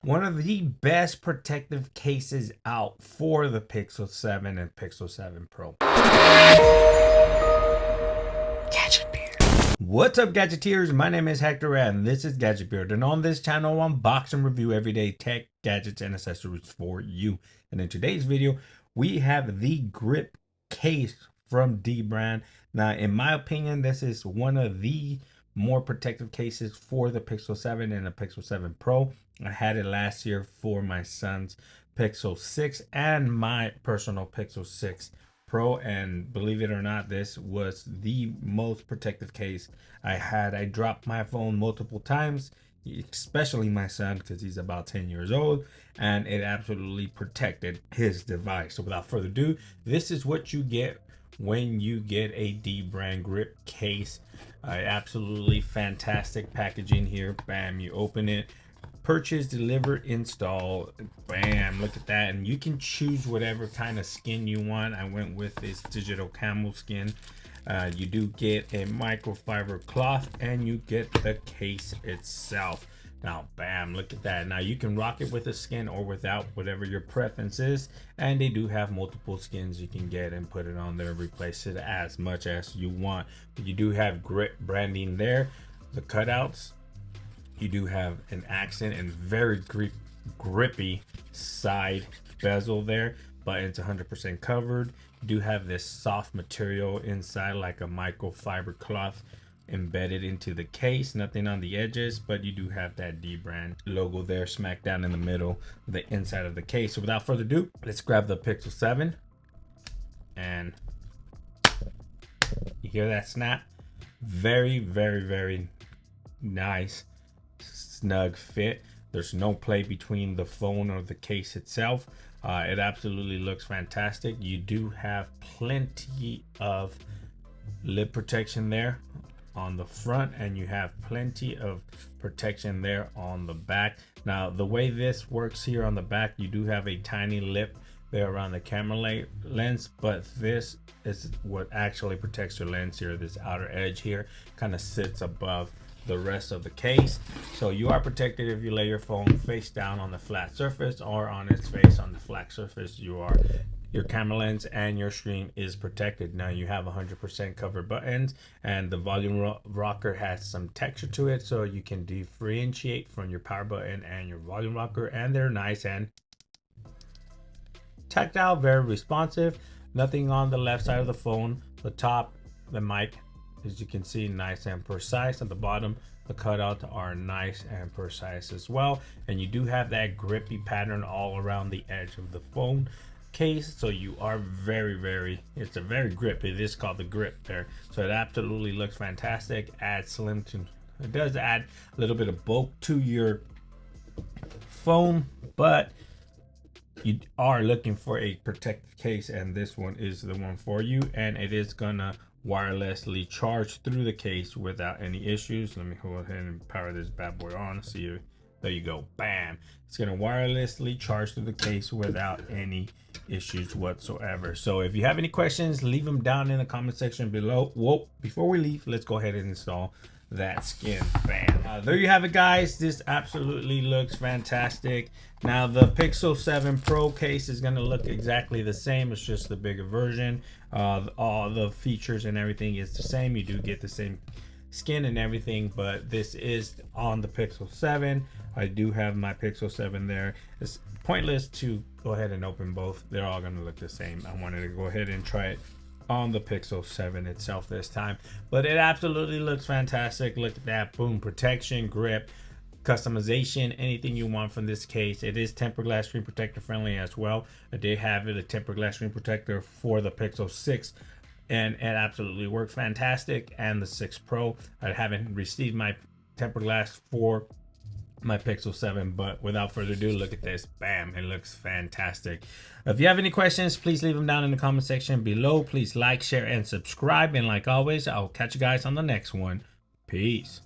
one of the best protective cases out for the Pixel 7 and Pixel 7 Pro. Gadget Beard. What's up, Gadgeteers? My name is Hector and this is Gadget Beard, and on this channel I unbox and review everyday tech, gadgets, and accessories for you. And in today's video, we have the grip case from Dbrand. Now, in my opinion, this is one of the more protective cases for the Pixel 7 and the Pixel 7 Pro. I had it last year for my son's Pixel 6 and my personal Pixel 6 Pro, and believe it or not, this was the most protective case I had. I dropped my phone multiple times, especially my son because he's about 10 years old, and it absolutely protected his device. So without further ado, this is what you get when you get a Dbrand grip case. Absolutely fantastic packaging here. Bam, you open it, purchase, deliver, install. Bam, look at that. And you can choose whatever kind of skin you want. I went with this digital camel skin. You do get a microfiber cloth and you get the case itself. Now, bam, look at that. Now you can rock it with a skin or without, whatever your preference is. And they do have multiple skins you can get and put it on there, replace it as much as you want. But you do have grip branding there, the cutouts. You do have an accent and very grippy side bezel there, but it's 100% covered. You do have this soft material inside, like a microfiber cloth embedded into the case. Nothing on the edges, but you do have that Dbrand logo there smack down in the middle of the inside of the case. So without further ado, let's grab the Pixel 7, and you hear that snap. Very nice snug fit. There's no play between the phone or the case itself. It absolutely looks fantastic. You do have plenty of lip protection there on the front, and you have plenty of protection there on the back. Now, the way this works here on the back, you do have a tiny lip there around the camera lens, but this is what actually protects your lens here. This outer edge here kind of sits above the rest of the case, so you are protected if you lay your phone face down on the flat surface or on its face on the flat surface. Your camera lens and your screen is protected. Now you have 100% covered buttons, and the volume rocker has some texture to it, so you can differentiate from your power button and your volume rocker, and they're nice and tactile, very responsive. Nothing on the left side of the phone. The top, the mic, as you can see, nice and precise. At the bottom, the cutouts are nice and precise as well, and you do have that grippy pattern all around the edge of the phone case, so you are it's a very grip. It is called the grip there, so it absolutely looks fantastic. It does add a little bit of bulk to your phone, but you are looking for a protective case, and this one is the one for you. And it is gonna wirelessly charge through the case without any issues. Let me go ahead and power this bad boy on. See you. There you go. Bam. It's going to wirelessly charge through the case without any issues whatsoever. So if you have any questions, leave them down in the comment section below. Whoa, before we leave, let's go ahead and install that skin. Bam. There you have it, guys. This absolutely looks fantastic. Now, the Pixel 7 Pro case is going to look exactly the same. It's just the bigger version. All the features and everything is the same. You do get the same skin and everything, but this is on the Pixel 7. I do have my Pixel 7 there. It's pointless to go ahead and open both. They're all going to look the same. I wanted to go ahead and try it on the Pixel 7 itself this time, but it absolutely looks fantastic. Look at that. Boom, protection, grip, customization, anything you want from this case. It is tempered glass screen protector friendly as well. I did have it a tempered glass screen protector for the Pixel 6, and it absolutely worked fantastic. And the 6 Pro, I haven't received my tempered glass for my Pixel 7, but without further ado, look at this. Bam, it looks fantastic. If you have any questions, please leave them down in the comment section below. Please like, share, and subscribe, and like always, I'll catch you guys on the next one. Peace.